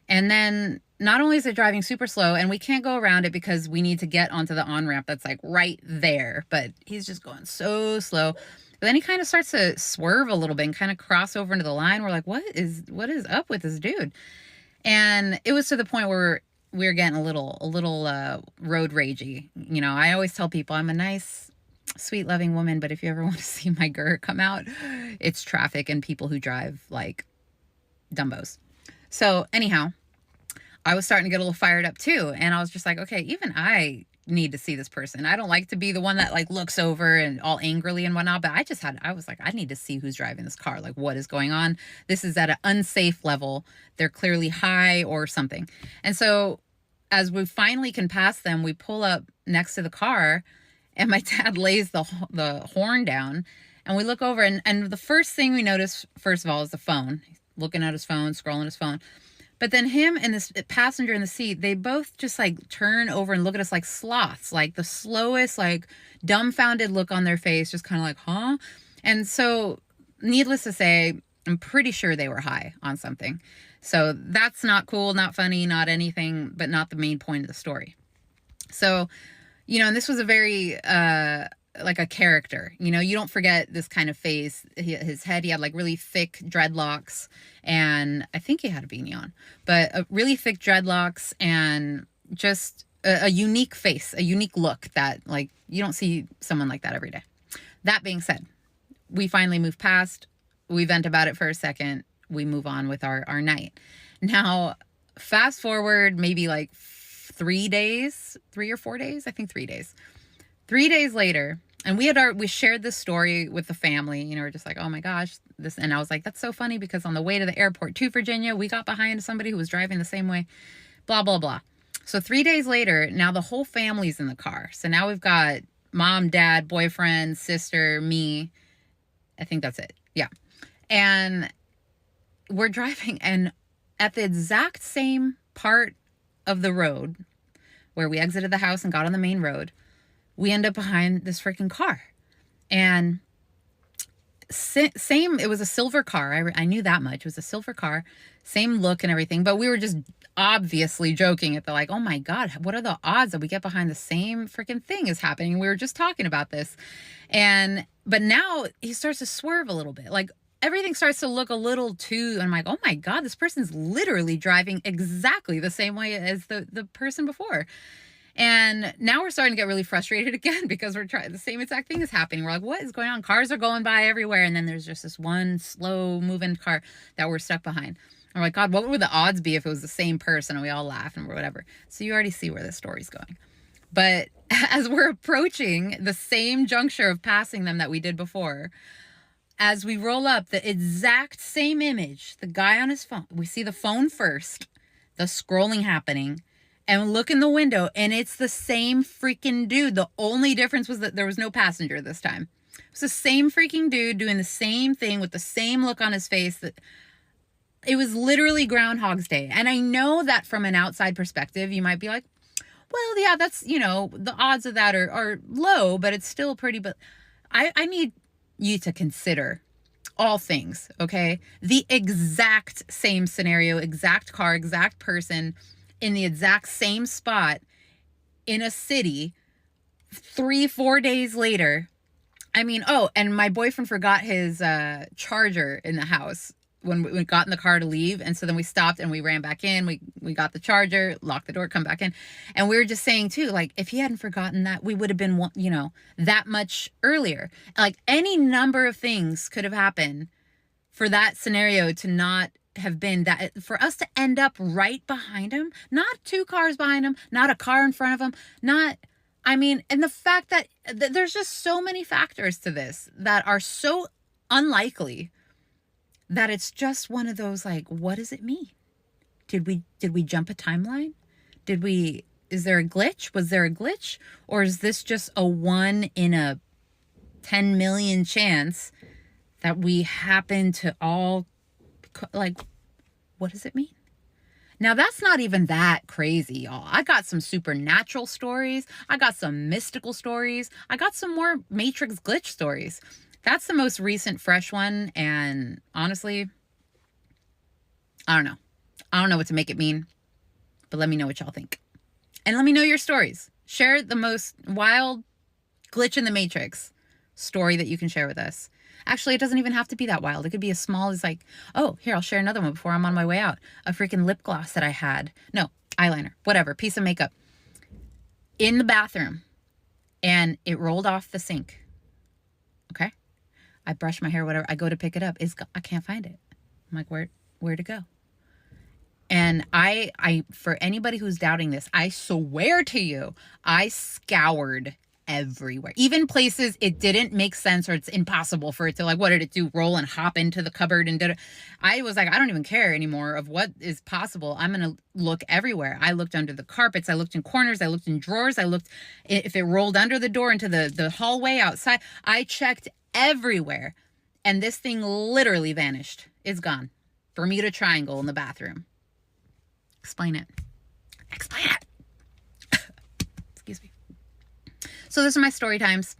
And then not only is it driving super slow, and we can't go around it because we need to get onto the on-ramp that's like right there, but he's just going so slow. But then he kind of starts to swerve a little bit and kind of cross over into the line. We're like, what is up with this dude? And it was to the point where we were getting a little road ragey. You know, I always tell people I'm a nice, sweet, loving woman, but if you ever want to see my grr come out, it's traffic and people who drive like dumbos. So anyhow, I was starting to get a little fired up too. And I was just like, okay, even I need to see this person. I don't like to be the one that like looks over and all angrily and whatnot, but I was like, I need to see who's driving this car. Like, what is going on? This is at an unsafe level. They're clearly high or something. And so as we finally can pass them, we pull up next to the car, and my dad lays the horn down, and we look over, and the first thing we notice, first of all, is the phone. He's looking at his phone, scrolling his phone. But then him and this passenger in the seat, they both just like turn over and look at us like sloths, like the slowest, like dumbfounded look on their face, just kind of like, huh? And so needless to say, I'm pretty sure they were high on something. So that's not cool, not funny, not anything, but not the main point of the story. So, you know, and this was a very, like a character, you know, you don't forget this kind of face. His head, he had like really thick dreadlocks, and I think he had a beanie on, but really thick dreadlocks, and just a unique face, a unique look that like you don't see someone like that every day. That being said, we finally move past, we vent about it for a second, we move on with our night. Now, fast forward maybe like 3 or 4 days, I think 3 days. 3 days later, and we shared this story with the family, you know, we're just like, oh my gosh, this, and I was like, that's so funny because on the way to the airport to Virginia, we got behind somebody who was driving the same way, blah, blah, blah. So 3 days later, now the whole family's in the car. So now we've got mom, dad, boyfriend, sister, me. I think that's it. Yeah. And we're driving, and at the exact same part of the road where we exited the house and got on the main road, we end up behind this freaking car. And same, it was a silver car. I knew that much. It was a silver car, same look and everything, but we were just obviously joking at the like, oh my God, what are the odds that we get behind the same freaking thing is happening? We were just talking about this. But now he starts to swerve a little bit, like everything starts to look a little too, I'm like, oh my God, this person's literally driving exactly the same way as the person before. And now we're starting to get really frustrated again because we're trying, the same exact thing is happening. We're like, what is going on? Cars are going by everywhere. And then there's just this one slow moving car that we're stuck behind. I'm like, God, what would the odds be if it was the same person? And we all laugh and whatever. So you already see where this story's going. But as we're approaching the same juncture of passing them that we did before, as we roll up, the exact same image, the guy on his phone, we see the phone first, the scrolling happening, and look in the window, and it's the same freaking dude. The only difference was that there was no passenger this time. It was the same freaking dude doing the same thing with the same look on his face. That it was literally Groundhog's Day. And I know that from an outside perspective, you might be like, well, yeah, that's, you know, the odds of that are low, but it's still pretty. But I need you to consider all things, okay? The exact same scenario, exact car, exact person, in the exact same spot in a city 3-4 days later. I mean, oh, and my boyfriend forgot his charger in the house when we got in the car to leave. And so then we stopped and we ran back in. We got the charger, locked the door, come back in. And we were just saying too, like, if he hadn't forgotten that, we would have been, you know, that much earlier. Like, any number of things could have happened for that scenario to not have been that, for us to end up right behind him, not 2 cars behind him, not a car in front of him, not, I mean, and the fact that there's just so many factors to this that are so unlikely that it's just one of those, like, what does it mean? Did we jump a timeline? Is there a glitch? Was there a glitch? Or is this just a 1 in a 10 million chance that we happen to all, like, what does it mean? Now, that's not even that crazy, y'all. I got some supernatural stories. I got some mystical stories. I got some more Matrix glitch stories. That's the most recent fresh one. And honestly, I don't know. I don't know what to make it mean. But let me know what y'all think. And let me know your stories. Share the most wild glitch in the Matrix story that you can share with us. Actually, it doesn't even have to be that wild. It could be as small as, like, oh, here, I'll share another one before I'm on my way out. A freaking lip gloss that I had. No, eyeliner, whatever, piece of makeup in the bathroom, and it rolled off the sink. Okay? I brush my hair, whatever. I go to pick it up. I can't find it. I'm like, where'd it go? And I, for anybody who's doubting this, I swear to you, I scoured everywhere, even places it didn't make sense or it's impossible for it to, like, what did it do? Roll and hop into the cupboard and did it. I was like, I don't even care anymore of what is possible. I'm going to look everywhere. I looked under the carpets. I looked in corners. I looked in drawers. I looked if it rolled under the door into the hallway outside. I checked everywhere. And this thing literally vanished. It's gone. Bermuda Triangle in the bathroom. Explain it. Explain it. Excuse me. So those are my story times.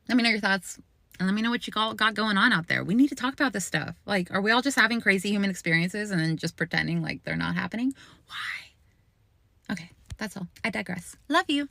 Let me know your thoughts. And let me know what you got going on out there. We need to talk about this stuff. Like, are we all just having crazy human experiences and then just pretending like they're not happening? Why? Okay, that's all. I digress. Love you.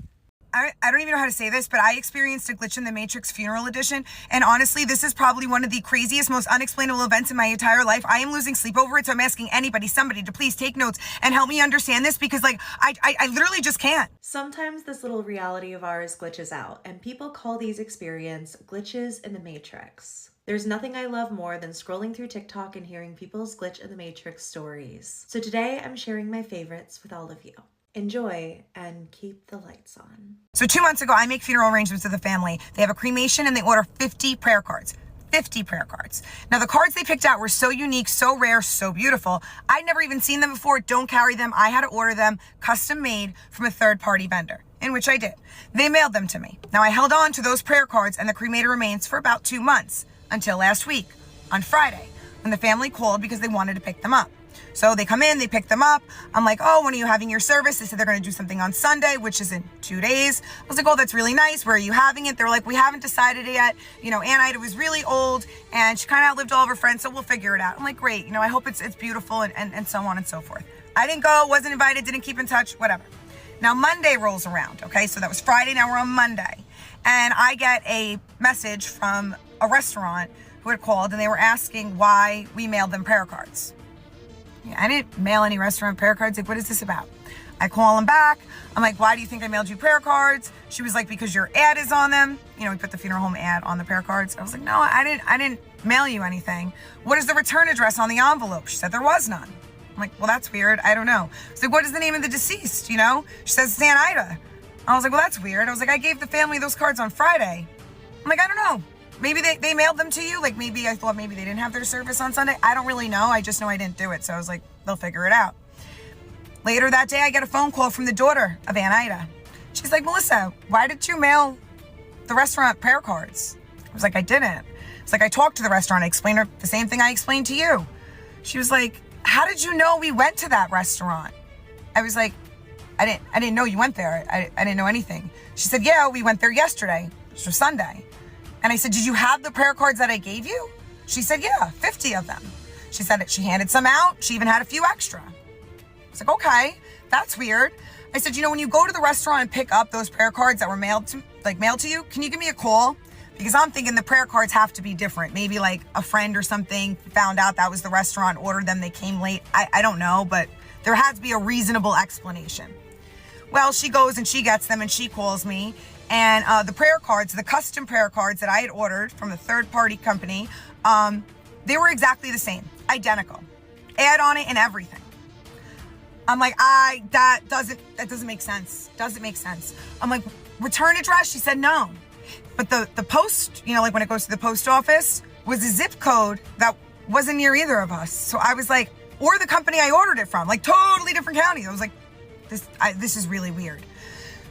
I don't even know how to say this, but I experienced a glitch in the Matrix funeral edition. And honestly, this is probably one of the craziest, most unexplainable events in my entire life. I am losing sleep over it. So I'm asking somebody to please take notes and help me understand this, because, like, I literally just can't. Sometimes this little reality of ours glitches out, and people call these experiences glitches in the Matrix. There's nothing I love more than scrolling through TikTok and hearing people's glitch in the Matrix stories. So today I'm sharing my favorites with all of you. Enjoy and keep the lights on. So 2 months ago, I make funeral arrangements with a family. They have a cremation and they order 50 prayer cards. 50 prayer cards. Now, the cards they picked out were so unique, so rare, so beautiful. I'd never even seen them before. Don't carry them. I had to order them custom made from a third-party vendor, in which I did. They mailed them to me. Now, I held on to those prayer cards and the cremated remains for about 2 months, until last week, on Friday, when the family called because they wanted to pick them up. So they come in, they pick them up. I'm like, oh, when are you having your service? They said they're going to do something on Sunday, which is in 2 days. I was like, oh, that's really nice. Where are you having it? They're like, we haven't decided it yet. You know, Aunt Ida was really old and she kind of outlived all of her friends, so we'll figure it out. I'm like, great. You know, I hope it's beautiful and so on and so forth. I didn't go, wasn't invited, didn't keep in touch, whatever. Now Monday rolls around, okay? So that was Friday, now we're on Monday. And I get a message from a restaurant who had called and they were asking why we mailed them prayer cards. Yeah, I didn't mail any restaurant prayer cards. Like, what is this about? I call them back. I'm like, why do you think I mailed you prayer cards? She was like, because your ad is on them. You know, we put the funeral home ad on the prayer cards. I was like, no, I didn't mail you anything. What is the return address on the envelope? She said there was none. I'm like, well, that's weird. I don't know. I was like, what is the name of the deceased? You know, she says it's Aunt Ida. I was like, well, that's weird. I was like, I gave the family those cards on Friday. I'm like, I don't know. Maybe they mailed them to you. Like, maybe I thought maybe they didn't have their service on Sunday. I don't really know. I just know I didn't do it. So I was like, they'll figure it out. Later that day, I get a phone call from the daughter of Aunt Ida. She's like, Melissa, why did you mail the restaurant prayer cards? I was like, I didn't. It's like, I talked to the restaurant. I explained her the same thing I explained to you. She was like, how did you know we went to that restaurant? I was like, I didn't know you went there. I didn't know anything. She said, yeah, we went there yesterday, which was Sunday. And I said, did you have the prayer cards that I gave you? She said, yeah, 50 of them. She said that she handed some out. She even had a few extra. I was like, okay, that's weird. I said, you know, when you go to the restaurant and pick up those prayer cards that were mailed to you, can you give me a call? Because I'm thinking the prayer cards have to be different. Maybe like a friend or something found out that was the restaurant, ordered them, they came late. I don't know, but there had to be a reasonable explanation. Well, she goes and she gets them and she calls me. And the prayer cards, the custom prayer cards that I had ordered from a third-party company, they were exactly the same, identical. Ad on it and everything. I'm like, that doesn't make sense. Doesn't make sense. I'm like, return address? She said no. But the post, you know, like when it goes to the post office, was a zip code that wasn't near either of us. So I was like, or the company I ordered it from, like totally different county. I was like, this is really weird.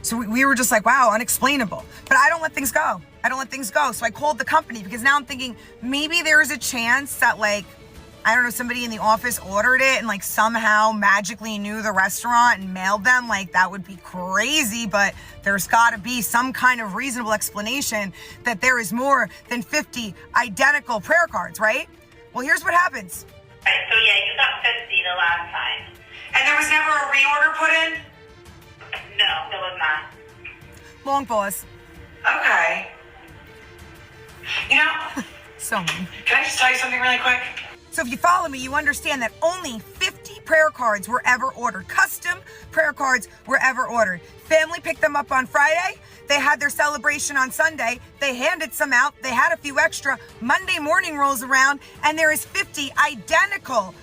So we were just like, wow, unexplainable. But I don't let things go. So I called the company because now I'm thinking maybe there's a chance that, like, I don't know, somebody in the office ordered it and like somehow magically knew the restaurant and mailed them. Like, that would be crazy, but there's gotta be some kind of reasonable explanation that there is more than 50 identical prayer cards, right? Well, here's what happens. Right, so yeah, you got 50 the last time. And there was never a reorder put in? No, there was not. Long pause. Okay. You know, So mean. Can I just tell you something really quick? So if you follow me, you understand that only 50 prayer cards were ever ordered. Custom prayer cards were ever ordered. Family picked them up on Friday. They had their celebration on Sunday. They handed some out. They had a few extra. Monday morning rolls around and there is 50 identical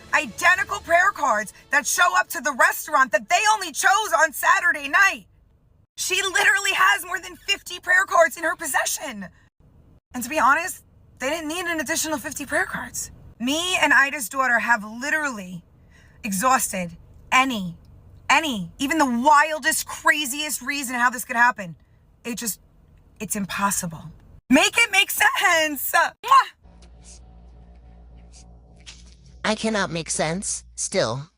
prayer cards that show up to the restaurant that they only chose on Saturday night. She literally has more than 50 prayer cards in her possession. And to be honest, they didn't need an additional 50 prayer cards. Me and Ida's daughter have literally exhausted any, even the wildest, craziest reason how this could happen. It's impossible. Make it make sense. Mwah! I cannot make sense. Still,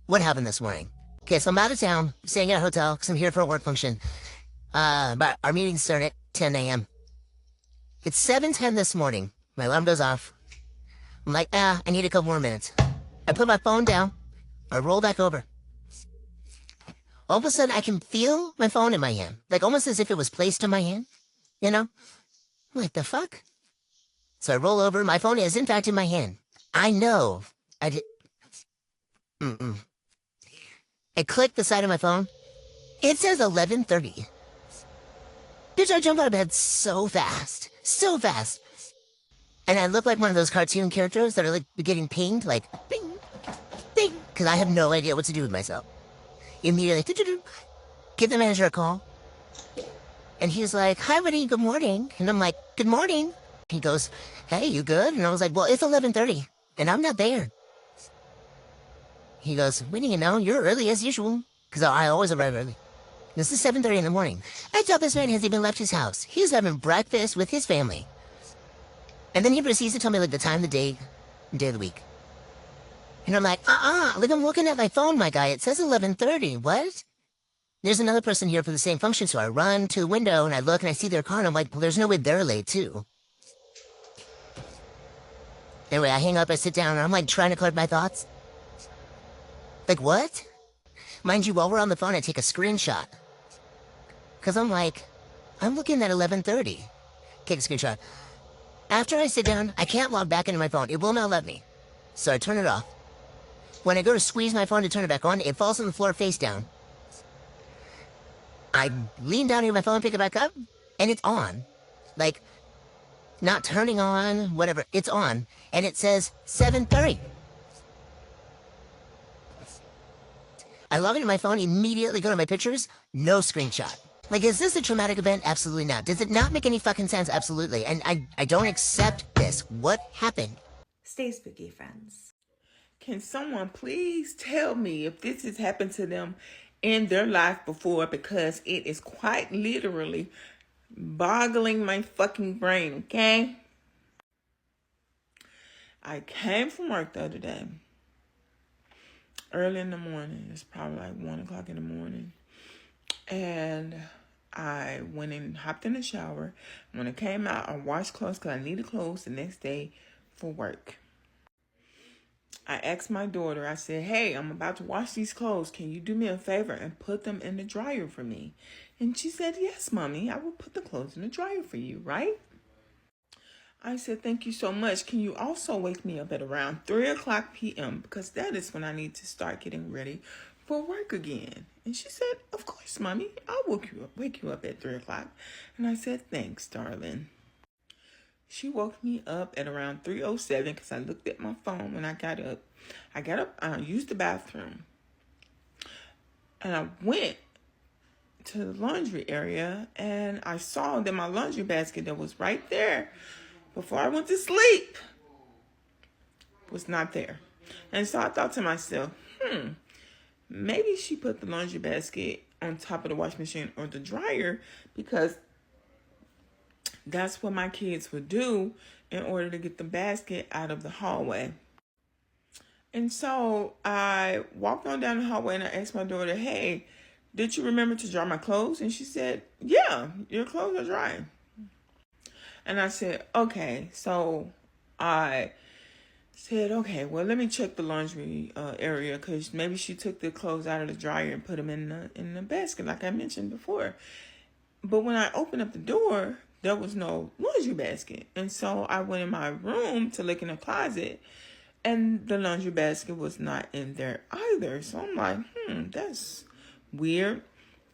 what happened this morning? Okay, so I'm out of town, staying at a hotel because I'm here for a work function. But our meetings start at 10 a.m. It's 7:10 this morning. My alarm goes off. I'm like, I need a couple more minutes. I put my phone down. I roll back over. All of a sudden, I can feel my phone in my hand. Like, almost as if it was placed in my hand. You know? I'm like, the fuck? So I roll over. My phone is, in fact, in my hand. I know. I did... I click the side of my phone. It says 11:30. Bitch, I jump out of bed so fast. So fast. And I look like one of those cartoon characters that are like getting pinged, like bing, bing, because I have no idea what to do with myself. Immediately, give the manager a call. And he's like, hi, buddy, good morning. And I'm like, good morning. He goes, hey, you good? And I was like, well, it's 11:30, and I'm not there. He goes, when do you know? You're early as usual. Because I always arrive early. This is 7:30 in the morning. I doubt this man has even left his house. He's having breakfast with his family. And then he proceeds to tell me, like, the time of the day of the week. And I'm like, like, I'm looking at my phone, my guy. It says 11:30. What? There's another person here for the same function, so I run to the window, and I look, and I see their car, and I'm like, well, there's no way they're late, too. Anyway, I hang up, I sit down, and I'm, like, trying to collect my thoughts. Like, what? Mind you, while we're on the phone, I take a screenshot. Because I'm like, I'm looking at 11:30. Take a screenshot. After I sit down, I can't log back into my phone. It will not let me. So I turn it off. When I go to squeeze my phone to turn it back on, it falls on the floor face down. I lean down to my phone, pick it back up, and it's on. Like, not turning on, whatever. It's on. And it says 7:30. I log into my phone, immediately go to my pictures, no screenshot. Like, is this a traumatic event? Absolutely not. Does it not make any fucking sense? Absolutely. And I don't accept this. What happened? Stay spooky, friends. Can someone please tell me if this has happened to them in their life before? Because it is quite literally boggling my fucking brain, okay? I came from work the other day. Early in the morning. It's probably like 1 o'clock in the morning. And I went and hopped in the shower. When I came out, I washed clothes because I needed clothes the next day for work. I asked my daughter, I said, hey, I'm about to wash these clothes. Can you do me a favor and put them in the dryer for me? And she said, yes, Mommy, I will put the clothes in the dryer for you, right? I said, thank you so much. Can you also wake me up at around 3 o'clock p.m. because that is when I need to start getting ready for work again. And she said, of course, Mommy, I'll wake you up at 3 o'clock. And I said, thanks, darling. She woke me up at around 3:07 because I looked at my phone when I got up. I used the bathroom. And I went to the laundry area and I saw that my laundry basket that was right there before I went to sleep was not there. And so I thought to myself, maybe she put the laundry basket on top of the washing machine or the dryer because that's what my kids would do in order to get the basket out of the hallway. And so I walked on down the hallway and I asked my daughter, hey, did you remember to dry my clothes? And she said, yeah, your clothes are drying. And I said, okay. So I said, okay, well, let me check the laundry area because maybe she took the clothes out of the dryer and put them in the basket like I mentioned before. But when I opened up the door, there was no laundry basket. And so I went in my room to look in the closet and the laundry basket was not in there either. So I'm like, that's weird.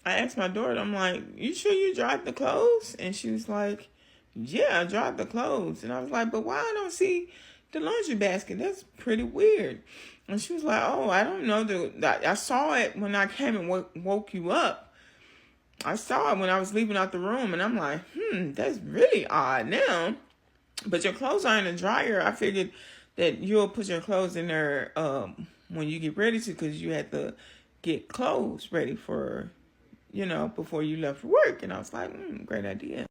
I asked my daughter, I'm like, you sure you dried the clothes? And she was like, yeah, I dried the clothes. And I was like, but why I don't see the laundry basket? That's pretty weird. And she was like, oh, I don't know. I saw it when I came and woke you up. I saw it when I was leaving out the room, and I'm like, that's really odd now. But your clothes are in the dryer. I figured that you'll put your clothes in there when you get ready to, because you had to get clothes ready for, before you left for work. And I was like, great idea.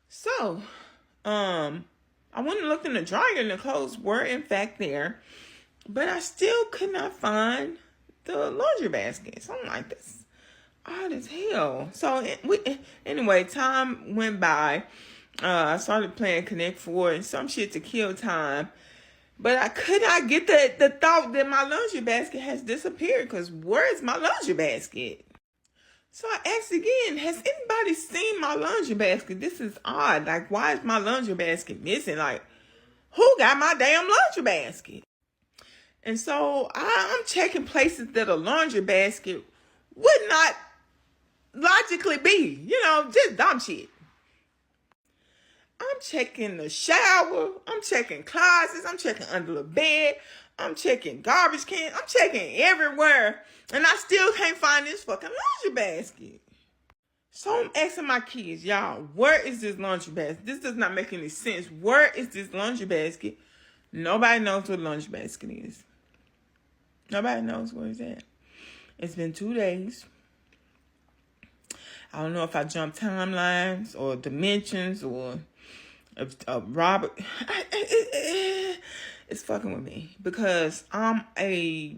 So, I went and looked in the dryer, and the clothes were in fact there, but I still could not find the laundry basket. So I'm like, this odd as hell. So anyway, time went by. I started playing Connect 4 and some shit to kill time. But I could not get the thought that my laundry basket has disappeared because where's my laundry basket? So I asked again, has anybody seen my laundry basket? This is odd. Like, why is my laundry basket missing? Like, who got my damn laundry basket? And so I'm checking places that a laundry basket would not logically be, just dumb shit. I'm checking the shower. I'm checking closets. I'm checking under the bed. I'm checking garbage cans. I'm checking everywhere. And I still can't find this fucking laundry basket. So I'm asking my kids, y'all, where is this laundry basket? This does not make any sense. Where is this laundry basket? Nobody knows what a laundry basket is. Nobody knows where it's at. It's been 2 days. I don't know if I jumped timelines or dimensions or Robert. It's fucking with me because I'm the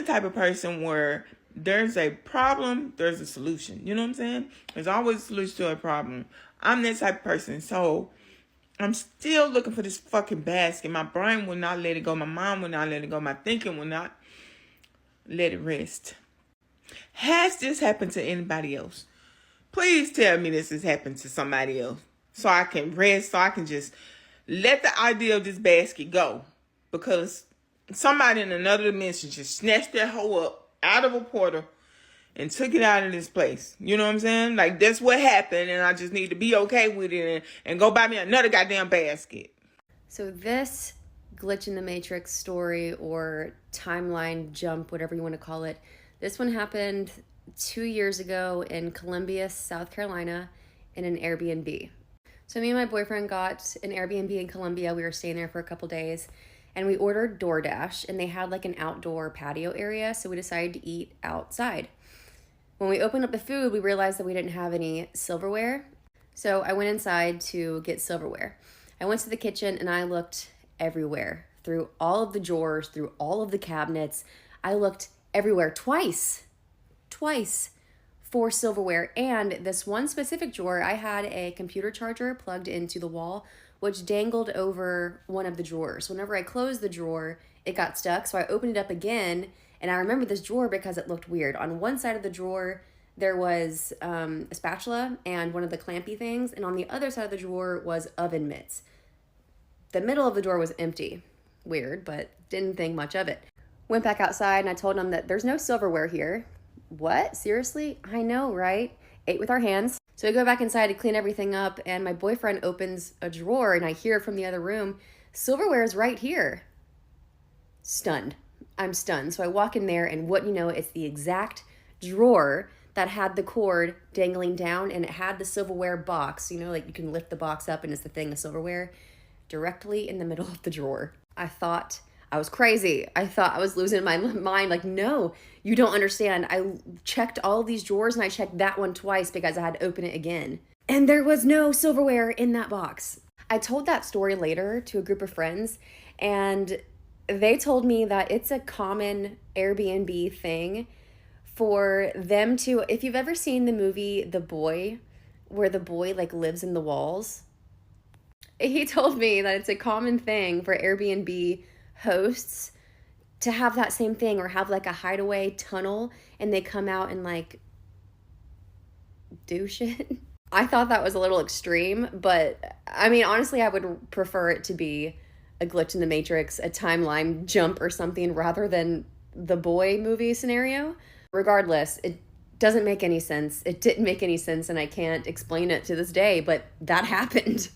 type of person where there's a problem, there's a solution. You know what I'm saying? There's always a solution to a problem. I'm that type of person. So I'm still looking for this fucking basket. My brain will not let it go. My mind will not let it go. My thinking will not let it rest. Has this happened to anybody else? Please tell me this has happened to somebody else so I can rest, so I can just let the idea of this basket go. Because somebody in another dimension just snatched that hoe up out of a portal and took it out of this place. You know what I'm saying? Like, that's what happened, and I just need to be okay with it and go buy me another goddamn basket. So this glitch in the matrix story, or timeline jump, whatever you want to call it, this one happened 2 years ago in Columbia, South Carolina, in an Airbnb. So me and my boyfriend got an Airbnb in Columbia. We were staying there for a couple days, and we ordered DoorDash, and they had like an outdoor patio area, so we decided to eat outside. When we opened up the food, we realized that we didn't have any silverware, so I went inside to get silverware. I went to the kitchen and I looked everywhere, through all of the drawers, through all of the cabinets. I looked everywhere twice for silverware. And this one specific drawer, I had a computer charger plugged into the wall, which dangled over one of the drawers. Whenever I closed the drawer, it got stuck, so I opened it up again, and I remember this drawer because it looked weird. On one side of the drawer, there was a spatula and one of the clampy things, and on the other side of the drawer was oven mitts. The middle of the drawer was empty. Weird, but didn't think much of it. Went back outside and I told them that there's no silverware here. What? Seriously? I know, right? Ate with our hands. So I go back inside to clean everything up, and my boyfriend opens a drawer and I hear from the other room, silverware is right here. Stunned. I'm stunned. So I walk in there, and what you know, it's the exact drawer that had the cord dangling down, and it had the silverware box. You know, like you can lift the box up and it's the thing of silverware directly in the middle of the drawer. I thought I was crazy. I thought I was losing my mind. Like, no, you don't understand. I checked all these drawers and I checked that one twice because I had to open it again. And there was no silverware in that box. I told that story later to a group of friends, and they told me that it's a common Airbnb thing for them to, if you've ever seen the movie The Boy, where the boy like lives in the walls, he told me that it's a common thing for Airbnb hosts to have that same thing, or have like a hideaway tunnel and they come out and like do shit. I thought that was a little extreme, but I mean, honestly, I would prefer it to be a glitch in the matrix, a timeline jump or something, rather than the Boy movie scenario. Regardless, it doesn't make any sense. It didn't make any sense, and I can't explain it to this day, but that happened.